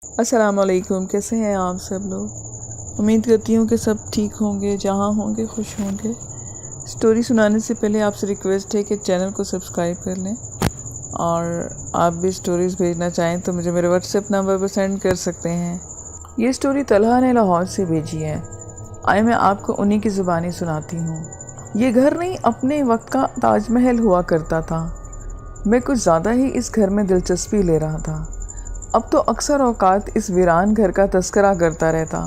السلام علیکم، کیسے ہیں آپ سب لوگ؟ امید کرتی ہوں کہ سب ٹھیک ہوں گے، جہاں ہوں گے خوش ہوں گے۔ سٹوری سنانے سے پہلے آپ سے ریکویسٹ ہے کہ چینل کو سبسکرائب کر لیں، اور آپ بھی سٹوریز بھیجنا چاہیں تو مجھے میرے واٹس ایپ نمبر پر سینڈ کر سکتے ہیں۔ یہ سٹوری طلحہ نے لاہور سے بھیجی ہے، آئے میں آپ کو انہی کی زبانی سناتی ہوں۔ یہ گھر نہیں اپنے وقت کا تاج محل ہوا کرتا تھا۔ میں کچھ زیادہ ہی اس گھر میں دلچسپی لے رہا تھا۔ اب تو اکثر اوقات اس ویران گھر کا تذکرہ کرتا رہتا۔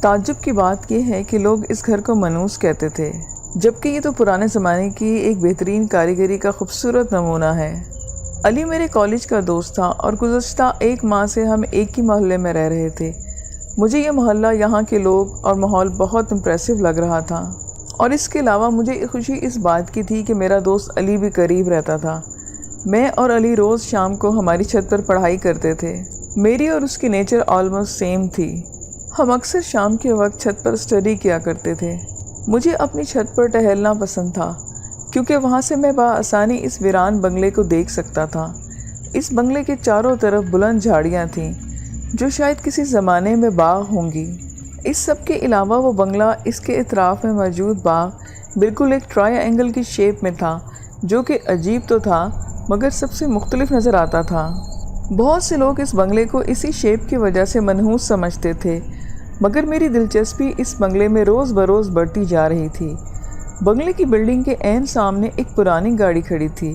تعجب کی بات یہ ہے کہ لوگ اس گھر کو منحوس کہتے تھے، جبکہ یہ تو پرانے زمانے کی ایک بہترین کاریگری کا خوبصورت نمونہ ہے۔ علی میرے کالج کا دوست تھا اور گزشتہ 1 ماہ سے ہم ایک ہی محلے میں رہ رہے تھے۔ مجھے یہ محلہ، یہاں کے لوگ اور ماحول بہت امپریسو لگ رہا تھا، اور اس کے علاوہ مجھے خوشی اس بات کی تھی کہ میرا دوست علی بھی قریب رہتا تھا۔ میں اور علی روز شام کو ہماری چھت پر پڑھائی کرتے تھے۔ میری اور اس کی نیچر آلموسٹ سیم تھی۔ ہم اکثر شام کے وقت چھت پر اسٹڈی کیا کرتے تھے۔ مجھے اپنی چھت پر ٹہلنا پسند تھا، کیونکہ وہاں سے میں بآسانی اس ویران بنگلے کو دیکھ سکتا تھا۔ اس بنگلے کے چاروں طرف بلند جھاڑیاں تھیں، جو شاید کسی زمانے میں باغ ہوں گی۔ اس سب کے علاوہ وہ بنگلہ اس کے اطراف میں موجود باغ بالکل ایک ٹرائی اینگل کی شیپ میں تھا، جو کہ عجیب تو تھا مگر سب سے مختلف نظر آتا تھا۔ بہت سے لوگ اس بنگلے کو اسی شیپ کی وجہ سے منحوس سمجھتے تھے، مگر میری دلچسپی اس بنگلے میں روز بروز بڑھتی جا رہی تھی۔ بنگلے کی بلڈنگ کے عین سامنے ایک پرانی گاڑی کھڑی تھی،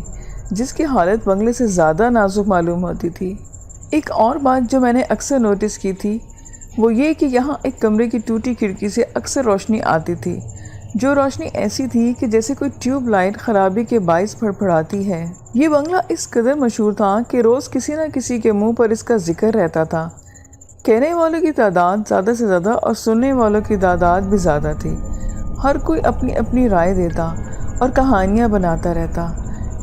جس کی حالت بنگلے سے زیادہ نازک معلوم ہوتی تھی۔ ایک اور بات جو میں نے اکثر نوٹس کی تھی، وہ یہ کہ یہاں ایک کمرے کی ٹوٹی کھڑکی سے اکثر روشنی آتی تھی، جو روشنی ایسی تھی کہ جیسے کوئی ٹیوب لائٹ خرابی کے باعث پھڑپھڑاتی ہے۔ یہ بنگلہ اس قدر مشہور تھا کہ روز کسی نہ کسی کے منہ پر اس کا ذکر رہتا تھا۔ کہنے والوں کی تعداد زیادہ سے زیادہ اور سننے والوں کی تعداد بھی زیادہ تھی۔ ہر کوئی اپنی اپنی رائے دیتا اور کہانیاں بناتا رہتا۔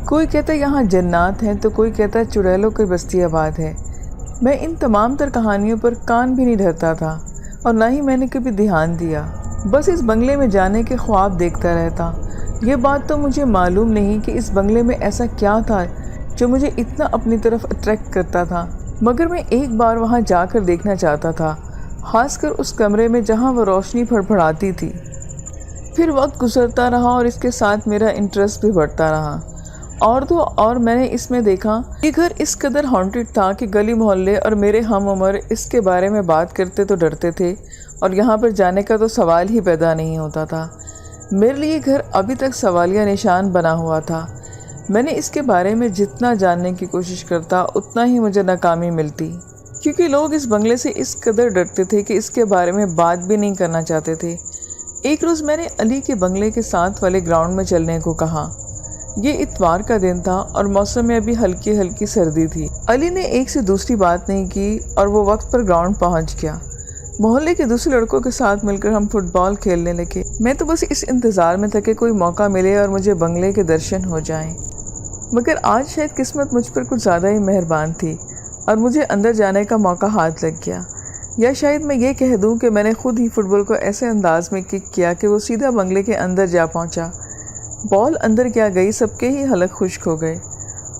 کوئی کہتا یہاں جنات ہیں تو کوئی کہتا چڑیلوں کی بستی آباد ہے۔ میں ان تمام تر کہانیوں پر کان بھی نہیں دھرتا تھا، اور نہ ہی میں نے کبھی دھیان دیا۔ بس اس بنگلے میں جانے کے خواب دیکھتا رہتا۔ یہ بات تو مجھے معلوم نہیں کہ اس بنگلے میں ایسا کیا تھا جو مجھے اتنا اپنی طرف اٹریکٹ کرتا تھا، مگر میں ایک بار وہاں جا کر دیکھنا چاہتا تھا، خاص کر اس کمرے میں جہاں وہ روشنی پھڑپھڑاتی تھی۔ پھر وقت گزرتا رہا اور اس کے ساتھ میرا انٹرسٹ بھی بڑھتا رہا، اور میں نے اس میں دیکھا یہ گھر اس قدر ہانٹڈ تھا کہ گلی محلے اور میرے ہم عمر اس کے بارے میں بات کرتے تو ڈرتے تھے، اور یہاں پر جانے کا تو سوال ہی پیدا نہیں ہوتا تھا۔ میرے لیے گھر ابھی تک سوالیہ نشان بنا ہوا تھا۔ میں نے اس کے بارے میں جتنا جاننے کی کوشش کرتا اتنا ہی مجھے ناکامی ملتی، کیونکہ لوگ اس بنگلے سے اس قدر ڈرتے تھے کہ اس کے بارے میں بات بھی نہیں کرنا چاہتے تھے۔ ایک روز میں نے علی کے بنگلے کے ساتھ والے گراؤنڈ میں چلنے کو کہا۔ یہ اتوار کا دن تھا اور موسم میں ابھی ہلکی ہلکی سردی تھی۔ علی نے ایک سے دوسری بات نہیں کی اور وہ وقت پر گراؤنڈ پہنچ گیا۔ محلے کے دوسرے لڑکوں کے ساتھ مل کر ہم فٹ بال کھیلنے لگے۔ میں تو بس اس انتظار میں تھا کہ کوئی موقع ملے اور مجھے بنگلے کے درشن ہو جائیں، مگر آج شاید قسمت مجھ پر کچھ زیادہ ہی مہربان تھی اور مجھے اندر جانے کا موقع ہاتھ لگ گیا۔ یا شاید میں یہ کہہ دوں کہ میں نے خود ہی فٹ بال کو ایسے انداز میں کک کیا کہ وہ سیدھا بنگلے کے اندر جا پہنچا۔ بال اندر کیا گئی، سب کے ہی حلق خشک ہو گئے۔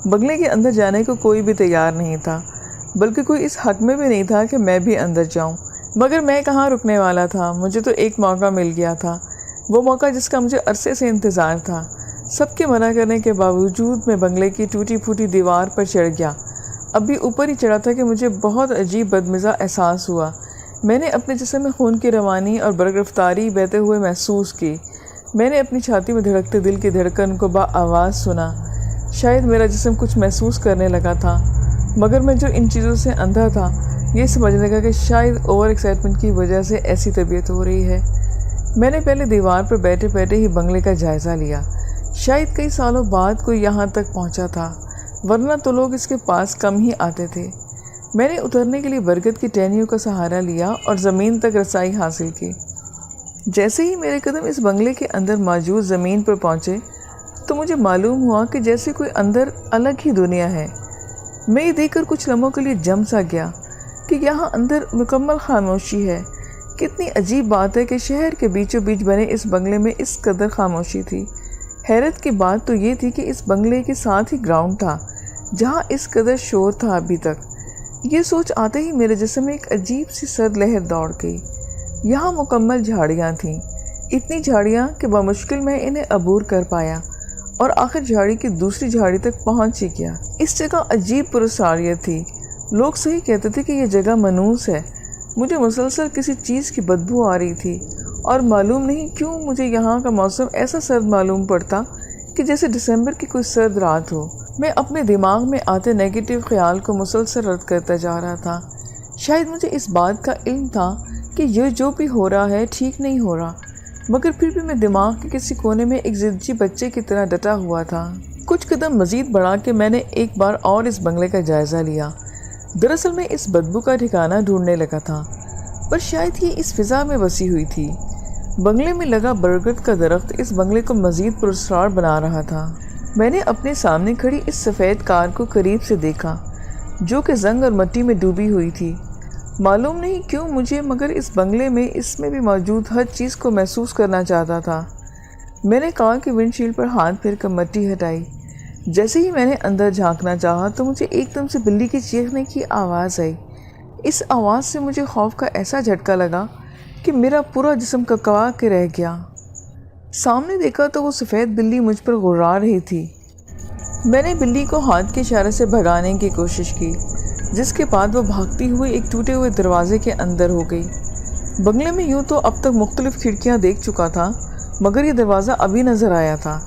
بنگلے کے اندر جانے کو کوئی بھی تیار نہیں تھا، بلکہ کوئی اس حق میں بھی نہیں تھا کہ میں بھی اندر جاؤں، مگر میں کہاں رکنے والا تھا۔ مجھے تو ایک موقع مل گیا تھا، وہ موقع جس کا مجھے عرصے سے انتظار تھا۔ سب کے منع کرنے کے باوجود میں بنگلے کی ٹوٹی پھوٹی دیوار پر چڑھ گیا۔ اب بھی اوپر ہی چڑھا تھا کہ مجھے بہت عجیب بدمزہ احساس ہوا۔ میں نے اپنے جسم میں خون کی روانی اور برگرفتاری بہتے ہوئے محسوس کی۔ میں نے اپنی چھاتی میں دھڑکتے دل کی دھڑکن کو آواز سنا۔ شاید میرا جسم کچھ محسوس کرنے لگا تھا، مگر میں جو ان چیزوں سے اندھا تھا، یہ سمجھنے لگا کہ شاید اوور ایکسائٹمنٹ کی وجہ سے ایسی طبیعت ہو رہی ہے۔ میں نے پہلے دیوار پر بیٹھے بیٹھے ہی بنگلے کا جائزہ لیا۔ شاید کئی سالوں بعد کوئی یہاں تک پہنچا تھا، ورنہ تو لوگ اس کے پاس کم ہی آتے تھے۔ میں نے اترنے کے لیے برگد کی ٹہنیوں کا سہارا لیا اور زمین تک رسائی حاصل کی۔ جیسے ہی میرے قدم اس بنگلے کے اندر موجود زمین پر پہنچے تو مجھے معلوم ہوا کہ جیسے کوئی اندر الگ ہی دنیا ہے۔ میں یہ دیکھ کر کچھ لمحوں کے لیے جم سا گیا کہ یہاں اندر مکمل خاموشی ہے۔ کتنی عجیب بات ہے کہ شہر کے بیچوں بیچ بنے اس بنگلے میں اس قدر خاموشی تھی۔ حیرت کی بات تو یہ تھی کہ اس بنگلے کے ساتھ ہی گراؤنڈ تھا، جہاں اس قدر شور تھا ابھی تک۔ ये सोच आते ही मेरे जिस्म में एक अजीब सी सर्द लहर दौड़ गई। यहाँ मुकम्मल झाड़ियाँ थीं, इतनी झाड़ियाँ कि बमुश्किल मैं इन्हें अबूर कर पाया और आखिर झाड़ी की दूसरी झाड़ी तक पहुँच ही गया। इस जगह अजीब पुरस्कारियत थी। लोग सही कहते थे कि यह जगह मनूस है। मुझे मुसलसल किसी चीज़ की बदबू आ रही थी और मालूम नहीं क्यों मुझे यहाँ का मौसम ऐसा सर्द मालूम पड़ता कि जैसे दिसंबर की कोई सर्द रात हो। मैं अपने दिमाग में आते नेगेटिव ख्याल को मुसलसल रद्द करता जा रहा था। शायद मुझे इस बात का इल्म था कि यह जो भी हो रहा है ठीक नहीं हो रहा, मगर फिर भी मैं दिमाग के किसी कोने में एक ज़िद्दी बच्चे की तरह डटा हुआ था। कुछ कदम मज़ीद बढ़ा के मैंने एक बार और इस बंगले का जायज़ा लिया। दरअसल मैं इस बदबू का ठिकाना ढूंढने लगा था, पर शायद ये इस फिज़ा में बसी हुई थी। बंगले में लगा बरगद का दरख्त इस बंगले को मज़ीद पुरस्कार बना रहा था। मैंने अपने सामने खड़ी इस सफ़ेद कार को करीब से देखा, जो कि जंग और मिट्टी में डूबी हुई थी। मालूम नहीं क्यों मुझे, मगर इस बंगले में इसमें भी मौजूद हर चीज़ को महसूस करना चाहता था। मैंने कार के विंडशील्ड पर हाथ फेर कर मिट्टी हटाई। जैसे ही मैंने अंदर झांकना चाहा तो मुझे एकदम से बिल्ली की चीखने की आवाज़ आई। इस आवाज़ से मुझे खौफ का ऐसा झटका लगा कि मेरा पूरा जिस्म ककवा के रह गया। सामने देखा तो वो सफ़ेद बिल्ली मुझ पर गुर्रा रही थी। मैंने बिल्ली को हाथ के इशारे से भगाने की कोशिश की, जिसके बाद वो भागती हुई एक टूटे हुए दरवाजे के अंदर हो गई। बंगले में यूँ तो अब तक मुख्तलिफ खिड़कियाँ देख चुका था, मगर ये दरवाज़ा अभी नज़र आया था।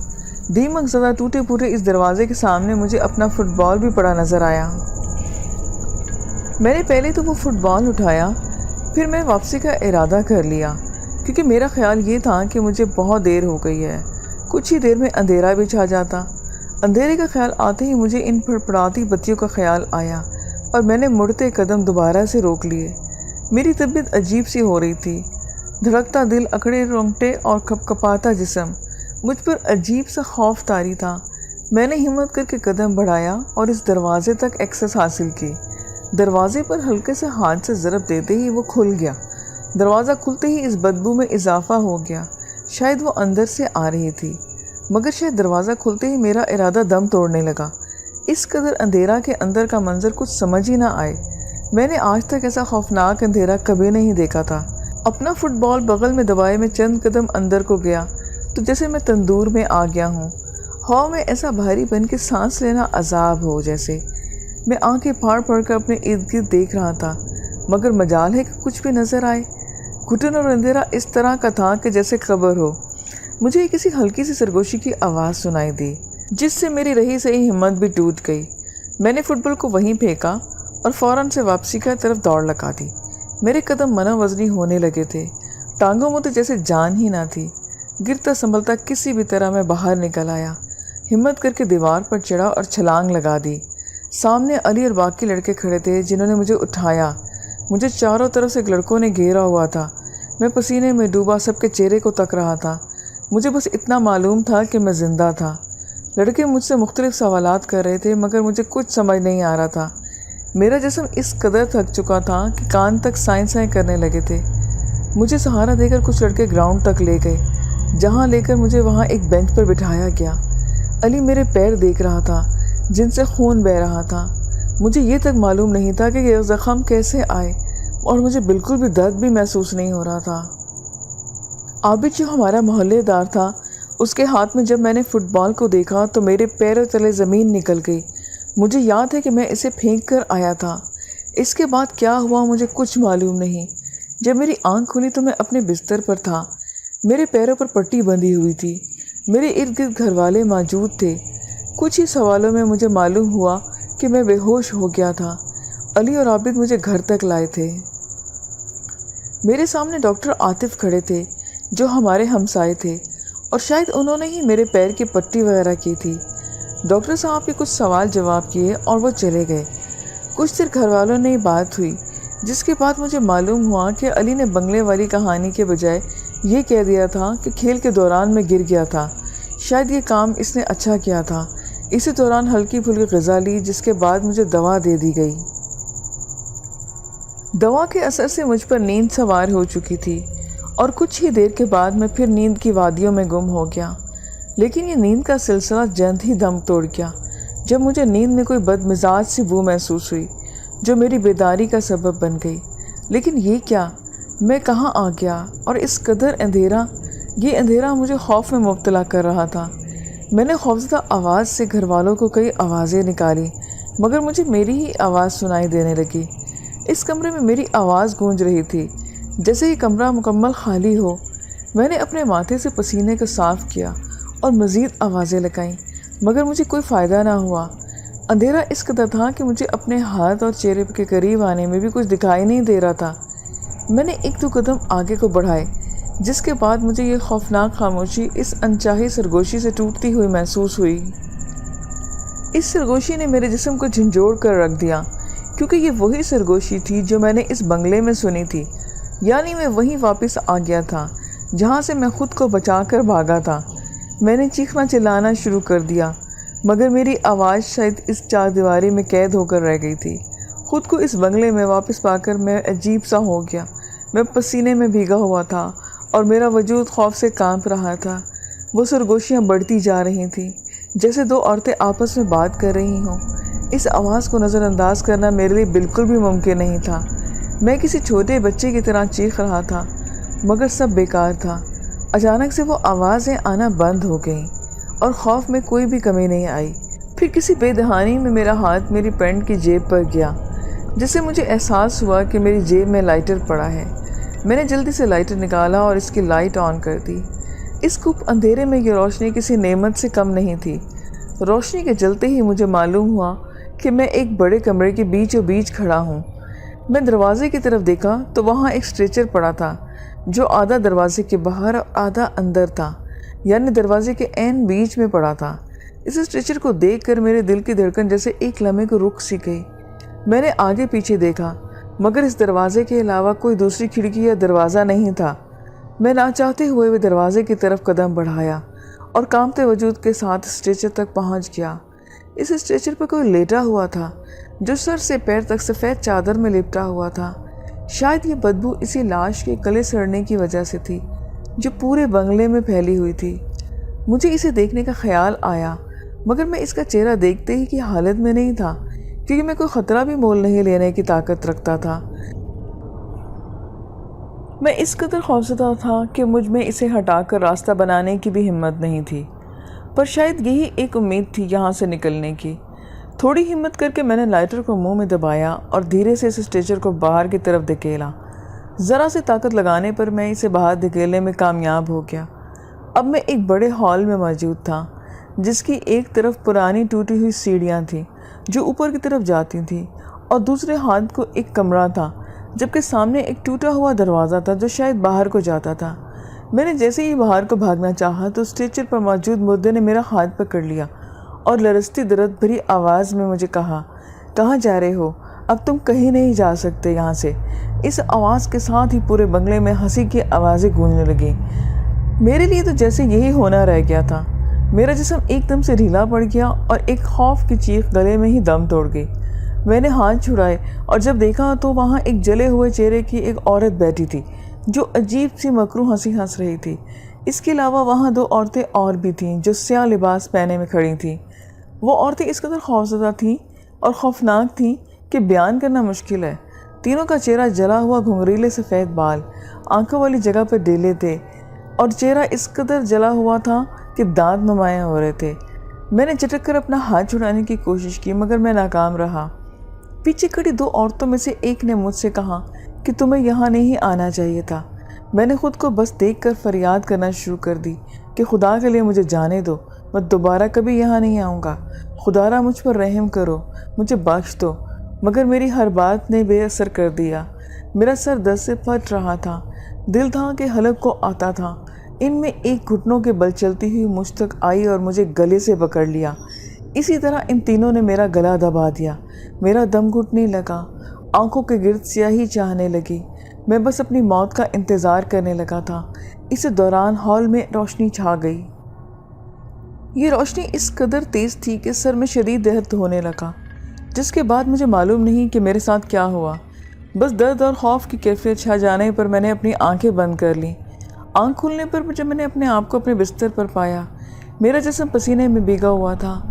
दीमक ज़दा टूटे फूटे इस दरवाजे के सामने मुझे अपना फुटबॉल भी पड़ा नज़र आया। मैंने पहले तो वो फुटबॉल उठाया, फिर मैं वापसी का इरादा कर लिया, क्योंकि मेरा ख्याल ये था कि मुझे बहुत देर हो गई है। कुछ ही देर में अंधेरा भी छा जाता। अंधेरे का ख्याल आते ही मुझे इन फड़फड़ाती बत्तियों का ख्याल आया और मैंने मुड़ते कदम दोबारा से रोक लिए। मेरी तबीयत अजीब सी हो रही थी। धड़कता दिल, अकड़े रोंगटे और कपकपाता जिस्म मुझ पर अजीब सा खौफ तारी था। मैंने हिम्मत करके कदम बढ़ाया और इस दरवाजे तक एक्सेस हासिल की। दरवाजे पर हल्के से हाथ से ज़रब देते ही वो खुल गया। दरवाज़ा खुलते ही इस बदबू में इजाफा हो गया। शायद वो अंदर से आ रही थी, मगर शायद दरवाज़ा खुलते ही मेरा इरादा दम तोड़ने लगा। इस कदर अंधेरा के अंदर का मंजर कुछ समझ ही ना आए। मैंने आज तक ऐसा खौफनाक अंधेरा कभी नहीं देखा था। अपना फुटबॉल बगल में दबाए मैं चंद कदम अंदर को गया तो जैसे मैं तंदूर में आ गया हूँ। हवा में ऐसा भारी बन के सांस लेना अजाब हो जैसे। मैं आंखें फाड़ फाड़ कर अपने इर्द गिर्द देख रहा था, मगर मजाल है कि कुछ भी नज़र आए। घुटन और अंधेरा इस तरह का था कि जैसे कब्र हो। मुझे किसी हल्की सी सरगोशी की आवाज़ सुनाई दी, जिससे मेरी रही सही हिम्मत भी टूट गई। मैंने फुटबॉल को वहीं फेंका और फ़ौरन से वापसी की तरफ दौड़ लगा दी। मेरे कदम मना वजनी होने लगे थे। टांगों में तो जैसे जान ही ना थी। गिरता संभलता किसी भी तरह मैं बाहर निकल आया। हिम्मत करके दीवार पर चढ़ा और छलांग लगा दी। सामने अली और बाकी लड़के खड़े थे जिन्होंने मुझे उठाया। मुझे चारों तरफ से लड़कों ने घेरा हुआ था। मैं पसीने में डूबा सबके चेहरे को तक रहा था। मुझे बस इतना मालूम था कि मैं ज़िंदा था। लड़के मुझसे मुख्तलिफ सवालात कर रहे थे, मगर मुझे कुछ समझ नहीं आ रहा था। मेरा जिस्म इस कदर थक चुका था कि कान तक साएं करने लगे थे। मुझे सहारा देकर कुछ लड़के ग्राउंड तक ले गए, जहाँ लेकर मुझे वहाँ एक बेंच पर बिठाया गया। अली मेरे पैर देख रहा था, जिनसे खून बह रहा था। मुझे ये तक मालूम नहीं था कि ये ज़ख़म कैसे आए, और मुझे बिल्कुल भी दर्द भी महसूस नहीं हो रहा था। आबिद जो हमारा मोहल्लेदार था, उसके हाथ में जब मैंने फुटबॉल को देखा तो मेरे पैरों तले ज़मीन निकल गई। मुझे याद है कि मैं इसे फेंक कर आया था। इसके बाद क्या हुआ मुझे कुछ मालूम नहीं। जब मेरी आंख खुली तो मैं अपने बिस्तर पर था। मेरे पैरों पर पट्टी बंधी हुई थी। मेरे इर्द गिर्द घर वाले मौजूद थे। कुछ ही सवालों में मुझे मालूम हुआ कि मैं बेहोश हो गया था। अली और आबिद मुझे घर तक लाए थे। मेरे सामने डॉक्टर आतिफ खड़े थे, जो हमारे हमसाए थे, और शायद उन्होंने ही मेरे पैर की पट्टी वगैरह की थी। डॉक्टर साहब के कुछ सवाल जवाब किए और वो चले गए। कुछ देर घर वालों ने बात हुई, जिसके बाद मुझे मालूम हुआ कि अली ने बंगले वाली कहानी के बजाय ये कह दिया था कि खेल के दौरान मैं गिर गया था। शायद ये काम इसने अच्छा किया था। इसी दौरान हल्की फुल्की ग़िज़ा ली, जिसके बाद मुझे दवा दे दी गई। दवा के असर से मुझ पर नींद सवार हो चुकी थी और कुछ ही देर के बाद मैं फिर नींद की वादियों में गुम हो गया। लेकिन ये नींद का सिलसिला जल्द ही दम तोड़ गया। जब मुझे नींद में कोई बदमिजाज सी बू महसूस हुई जो मेरी बेदारी का सबब बन गई। लेकिन ये क्या, मैं कहाँ आ गया और इस कदर अंधेरा, ये अंधेरा मुझे खौफ में मुब्तला कर रहा था। मैंने खौफज़दा आवाज़ से घर वालों को कई आवाज़ें निकाली, मगर मुझे मेरी ही आवाज़ सुनाई देने लगी। इस कमरे में मेरी आवाज़ गूंज रही थी। जैसे ही कमरा मुकम्मल खाली हो, मैंने अपने माथे से पसीने को साफ़ किया और मज़ीद आवाज़ें लगाईं, मगर मुझे कोई फ़ायदा ना हुआ। अंधेरा इस कदर था कि मुझे अपने हाथ और चेहरे के करीब आने में भी कुछ दिखाई नहीं दे रहा था। मैंने एक दो कदम आगे को बढ़ाए, जिसके बाद मुझे ये खौफनाक खामोशी इस अनचाही सरगोशी से टूटती हुई महसूस हुई। इस सरगोशी ने मेरे जिस्म को झंझोड़ कर रख दिया, क्योंकि ये वही सरगोशी थी जो मैंने इस बंगले में सुनी थी। यानी मैं वहीं वापस आ गया था जहाँ से मैं ख़ुद को बचाकर भागा था। मैंने चीखना चिल्लाना शुरू कर दिया, मगर मेरी आवाज़ शायद इस चारदीवारी में कैद होकर रह गई थी। ख़ुद को इस बंगले में वापस पाकर मैं अजीब सा हो गया। मैं पसीने में भीगा हुआ था और मेरा वजूद खौफ से कांप रहा था। वो सरगोशियाँ बढ़ती जा रही थीं, जैसे दो औरतें आपस में बात कर रही हों। इस आवाज़ को नज़रअंदाज करना मेरे लिए बिल्कुल भी मुमकिन नहीं था। मैं किसी छोटे बच्चे की तरह चीख रहा था, मगर सब बेकार था। अचानक से वो आवाज़ें आना बंद हो गईं और खौफ में कोई भी कमी नहीं आई। फिर किसी बेदहानी में मेरा हाथ मेरी पैंट की जेब पर गया, जिससे मुझे एहसास हुआ कि मेरी जेब में लाइटर पड़ा है। मैंने जल्दी से लाइटर निकाला और इसकी लाइट ऑन कर दी। इस गुप्त अंधेरे में ये रोशनी किसी नेमत से कम नहीं थी। रोशनी के जलते ही मुझे मालूम हुआ कि मैं एक बड़े कमरे के बीचों बीच खड़ा हूँ। मैं दरवाजे की तरफ देखा तो वहाँ एक स्ट्रेचर पड़ा था, जो आधा दरवाजे के बाहर और आधा अंदर था, यानी दरवाजे के ऐन बीच में पड़ा था। इस स्ट्रेचर को देखकर मेरे दिल की धड़कन जैसे एक लम्हे को रुक सी गई। मैंने आगे पीछे देखा, मगर इस दरवाजे के अलावा कोई दूसरी खिड़की या दरवाज़ा नहीं था। मैं ना चाहते हुए भी दरवाजे की तरफ कदम बढ़ाया और कांपते वजूद के साथ स्ट्रेचर तक पहुंच गया। इस स्ट्रेचर पर कोई लेटा हुआ था, जो सर से पैर तक सफ़ेद चादर में लिपटा हुआ था। शायद ये बदबू इसी लाश के गले सड़ने की वजह से थी, जो पूरे बंगले में फैली हुई थी। मुझे इसे देखने का ख्याल आया, मगर मैं इसका चेहरा देखते ही की हालत में नहीं था, क्योंकि मैं कोई ख़तरा भी मोल नहीं लेने की ताकत रखता था। मैं इस कदर खौफज़दा था कि मुझ में इसे हटाकर रास्ता बनाने की भी हिम्मत नहीं थी, पर शायद यही एक उम्मीद थी यहाँ से निकलने की। थोड़ी हिम्मत करके मैंने लाइटर को मुंह में दबाया और धीरे से इस स्ट्रेचर को बाहर की तरफ धकेला। ज़रा से ताकत लगाने पर मैं इसे बाहर धकेलने में कामयाब हो गया। अब मैं एक बड़े हॉल में मौजूद था, जिसकी एक तरफ पुरानी टूटी हुई सीढ़ियाँ थीं जो ऊपर की तरफ जाती थीं, और दूसरे हाथ को एक कमरा था, जबकि सामने एक टूटा हुआ दरवाज़ा था जो शायद बाहर को जाता था। मैंने जैसे ही बाहर को भागना चाहा तो स्ट्रेचर पर मौजूद मुर्दे ने मेरा हाथ पकड़ लिया और लरसती दर्द भरी आवाज़ में मुझे कहा, कहाँ जा रहे हो? अब तुम कहीं नहीं जा सकते यहाँ से। इस आवाज़ के साथ ही पूरे बंगले में हंसी की आवाज़ें गूंजने लगी। मेरे लिए तो जैसे यही होना रह गया था। मेरा जिस्म एकदम से ढीला पड़ गया और एक खौफ की चीख गले में ही दम तोड़ गई। मैंने हाथ छुड़ाए और जब देखा तो वहाँ एक जले हुए चेहरे की एक औरत बैठी थी, जो अजीब सी मकरू हंसी हंस रही थी। इसके अलावा वहाँ दो औरतें और भी थीं जो स्याह लिबास पहने में खड़ी थीं। वो औरतें इस कदर खौफज़दा थीं और खौफनाक थीं कि बयान करना मुश्किल है। तीनों का चेहरा जला हुआ, घुंघरीले सफ़ेद बाल, आंखों वाली जगह पर डेले थे, और चेहरा इस कदर जला हुआ था कि दांत नुमायाँ हो रहे थे। मैंने झटक कर अपना हाथ छुड़ाने की कोशिश की, मगर मैं नाकाम रहा। पीछे खड़ी दो औरतों में से एक ने मुझसे कहा कि तुम्हें यहाँ नहीं आना चाहिए था। मैंने ख़ुद को बस देखकर फरियाद करना शुरू कर दी कि खुदा के लिए मुझे जाने दो, मैं दोबारा कभी यहाँ नहीं आऊँगा। खुदारा मुझ पर रहम करो, मुझे बख्श दो। मगर मेरी हर बात ने बेअसर कर दिया। मेरा सर दर्द से फट रहा था, दिल था कि हलक को आता था। इनमें एक घुटनों के बल चलती हुई मुझ तक आई और मुझे गले से पकड़ लिया। इसी तरह इन तीनों ने मेरा गला दबा दिया। मेरा दम घुटने लगा, आंखों के गिर्द स्याही चाहने लगी। मैं बस अपनी मौत का इंतज़ार करने लगा था। इस दौरान हॉल में रोशनी छा गई। ये रोशनी इस कदर तेज़ थी कि सर में शदीद दर्द होने लगा, जिसके बाद मुझे मालूम नहीं कि मेरे साथ क्या हुआ। बस दर्द और खौफ की कैफियत छा जाने पर मैंने अपनी आंखें बंद कर लीं। आंख खुलने पर जब मैंने अपने आप को अपने बिस्तर पर पाया, मेरा जिस्म पसीने में भीगा हुआ था।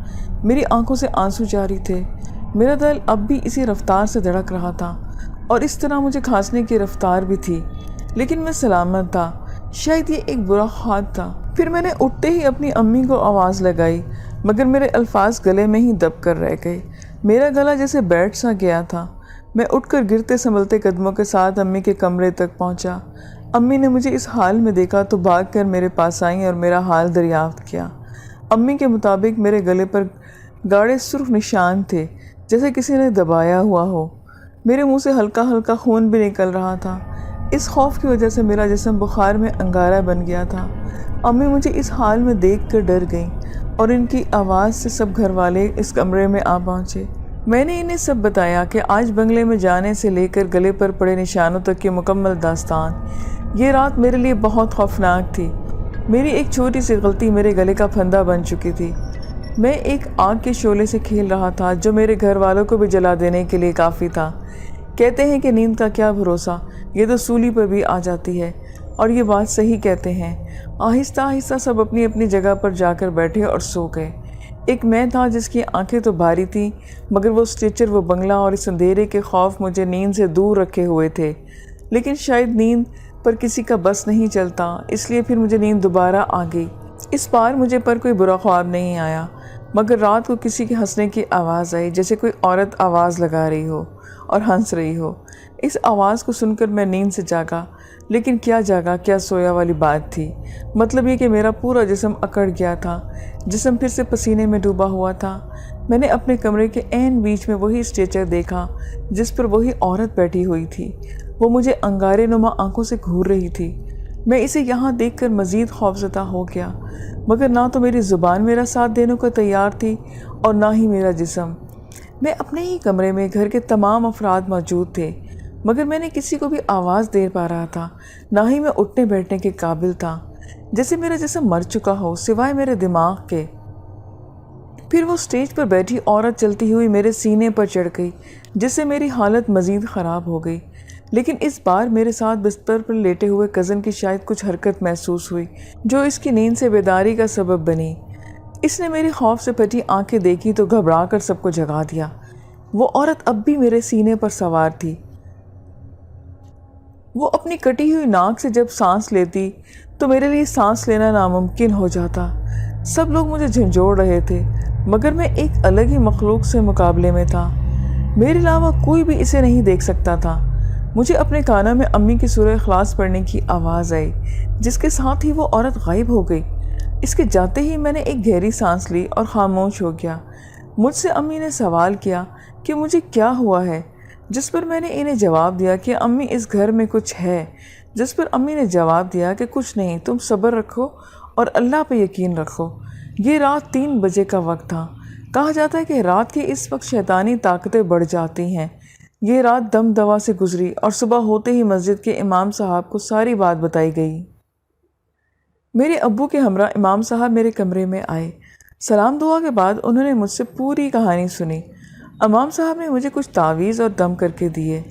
मेरी आंखों से आंसू जारी थे। میرا دل اب بھی اسی رفتار سے دھڑک رہا تھا اور اس طرح مجھے کھانسنے کی رفتار بھی تھی، لیکن میں سلامت تھا۔ شاید یہ ایک برا خواب تھا۔ پھر میں نے اٹھتے ہی اپنی امی کو آواز لگائی، مگر میرے الفاظ گلے میں ہی دب کر رہ گئے۔ میرا گلا جیسے بیٹھ سا گیا تھا۔ میں اٹھ کر گرتے سنبھلتے قدموں کے ساتھ امی کے کمرے تک پہنچا۔ امی نے مجھے اس حال میں دیکھا تو بھاگ کر میرے پاس آئیں اور میرا حال دریافت کیا۔ امی کے مطابق میرے گلے پر گاڑھے سرخ نشان تھے، جیسے کسی نے دبایا ہوا ہو۔ میرے منہ سے ہلکا ہلکا خون بھی نکل رہا تھا۔ اس خوف کی وجہ سے میرا جسم بخار میں انگارہ بن گیا تھا۔ امی مجھے اس حال میں دیکھ کر ڈر گئیں اور ان کی آواز سے سب گھر والے اس کمرے میں آ پہنچے۔ میں نے انہیں سب بتایا کہ آج بنگلے میں جانے سے لے کر گلے پر پڑے نشانوں تک کی مکمل داستان۔ یہ رات میرے لیے بہت خوفناک تھی۔ میری ایک چھوٹی سی غلطی میرے گلے کا پھندا بن چکی تھی۔ میں ایک آگ کے شعلے سے کھیل رہا تھا جو میرے گھر والوں کو بھی جلا دینے کے لیے کافی تھا۔ کہتے ہیں کہ نیند کا کیا بھروسہ، یہ تو سولی پر بھی آ جاتی ہے، اور یہ بات صحیح کہتے ہیں۔ آہستہ آہستہ سب اپنی اپنی جگہ پر جا کر بیٹھے اور سو گئے۔ ایک میں تھا جس کی آنکھیں تو بھاری تھیں، مگر وہ اسٹریچر، وہ بنگلہ اور اس اندھیرے کے خوف مجھے نیند سے دور رکھے ہوئے تھے۔ لیکن شاید نیند پر کسی کا بس نہیں چلتا، اس لیے پھر مجھے نیند دوبارہ آ گئی۔ اس بار مجھے پر کوئی برا خواب نہیں آیا، مگر رات کو کسی کے ہنسنے کی آواز آئی، جیسے کوئی عورت آواز لگا رہی ہو اور ہنس رہی ہو۔ اس آواز کو سن کر میں نیند سے جاگا، لیکن کیا جاگا کیا سویا والی بات تھی۔ مطلب یہ کہ میرا پورا جسم اکڑ گیا تھا، جسم پھر سے پسینے میں ڈوبا ہوا تھا۔ میں نے اپنے کمرے کے عین بیچ میں وہی اسٹریچر دیکھا جس پر وہی عورت بیٹھی ہوئی تھی۔ وہ مجھے انگارے نما آنکھوں سے گھور رہی تھی۔ میں اسے یہاں دیکھ کر مزید خوفزدہ ہو گیا، مگر نہ تو میری زبان میرا ساتھ دینے کو تیار تھی اور نہ ہی میرا جسم۔ میں اپنے ہی کمرے میں، گھر کے تمام افراد موجود تھے، مگر میں نے کسی کو بھی آواز دے پا رہا تھا، نہ ہی میں اٹھنے بیٹھنے کے قابل تھا، جیسے میرا جسم مر چکا ہو سوائے میرے دماغ کے۔ پھر وہ اسٹیج پر بیٹھی عورت چلتی ہوئی میرے سینے پر چڑھ گئی، جس سے میری حالت مزید خراب ہو گئی۔ لیکن اس بار میرے ساتھ بستر پر لیٹے ہوئے کزن کی شاید کچھ حرکت محسوس ہوئی جو اس کی نیند سے بیداری کا سبب بنی۔ اس نے میری خوف سے پھٹی آنکھیں دیکھی تو گھبرا کر سب کو جگا دیا۔ وہ عورت اب بھی میرے سینے پر سوار تھی۔ وہ اپنی کٹی ہوئی ناک سے جب سانس لیتی تو میرے لیے سانس لینا ناممکن ہو جاتا۔ سب لوگ مجھے جھنجھوڑ رہے تھے، مگر میں ایک الگ ہی مخلوق سے مقابلے میں تھا۔ میرے علاوہ کوئی بھی اسے نہیں دیکھ سکتا تھا۔ مجھے اپنے کانوں میں امی کی سورہ اخلاص پڑھنے کی آواز آئی، جس کے ساتھ ہی وہ عورت غائب ہو گئی۔ اس کے جاتے ہی میں نے ایک گہری سانس لی اور خاموش ہو گیا۔ مجھ سے امی نے سوال کیا کہ مجھے کیا ہوا ہے، جس پر میں نے انہیں جواب دیا کہ امی اس گھر میں کچھ ہے، جس پر امی نے جواب دیا کہ کچھ نہیں، تم صبر رکھو اور اللہ پہ یقین رکھو۔ یہ رات 3 بجے کا وقت تھا۔ کہا جاتا ہے کہ رات کے اس وقت شیطانی طاقتیں بڑھ جاتی ہیں۔ یہ رات دم دوا سے گزری اور صبح ہوتے ہی مسجد کے امام صاحب کو ساری بات بتائی گئی۔ میرے ابو کے ہمراہ امام صاحب میرے کمرے میں آئے۔ سلام دعا کے بعد انہوں نے مجھ سے پوری کہانی سنی۔ امام صاحب نے مجھے کچھ تعویذ اور دم کر کے دیے،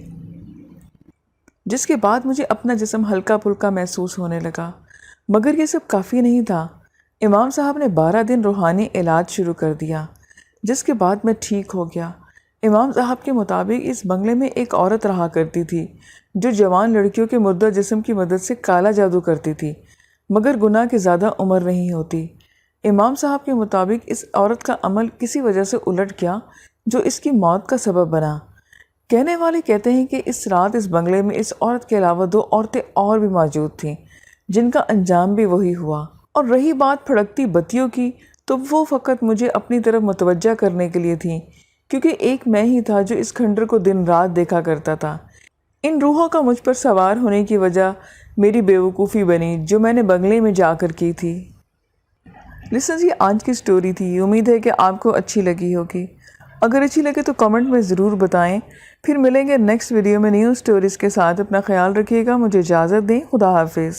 جس کے بعد مجھے اپنا جسم ہلکا پھلکا محسوس ہونے لگا۔ مگر یہ سب کافی نہیں تھا۔ امام صاحب نے 12 دن روحانی علاج شروع کر دیا، جس کے بعد میں ٹھیک ہو گیا۔ امام صاحب کے مطابق اس بنگلے میں ایک عورت رہا کرتی تھی جو جوان لڑکیوں کے مردہ جسم کی مدد سے کالا جادو کرتی تھی، مگر گناہ کی زیادہ عمر نہیں ہوتی۔ امام صاحب کے مطابق اس عورت کا عمل کسی وجہ سے الٹ گیا جو اس کی موت کا سبب بنا۔ کہنے والے کہتے ہیں کہ اس رات اس بنگلے میں اس عورت کے علاوہ 2 عورتیں اور بھی موجود تھیں، جن کا انجام بھی وہی ہوا۔ اور رہی بات پھڑکتی بتیوں کی، تو وہ فقط مجھے اپنی طرف متوجہ کرنے کے لیے تھیں، کیونکہ ایک میں ہی تھا جو اس کھنڈر کو دن رات دیکھا کرتا تھا۔ ان روحوں کا مجھ پر سوار ہونے کی وجہ میری بیوقوفی بنی جو میں نے بنگلے میں جا کر کی تھی۔ لسنرز، یہ آج کی سٹوری تھی۔ امید ہے کہ آپ کو اچھی لگی ہوگی۔ اگر اچھی لگے تو کمنٹ میں ضرور بتائیں۔ پھر ملیں گے نیکسٹ ویڈیو میں نیو سٹوریز کے ساتھ۔ اپنا خیال رکھیے گا۔ مجھے اجازت دیں۔ خدا حافظ۔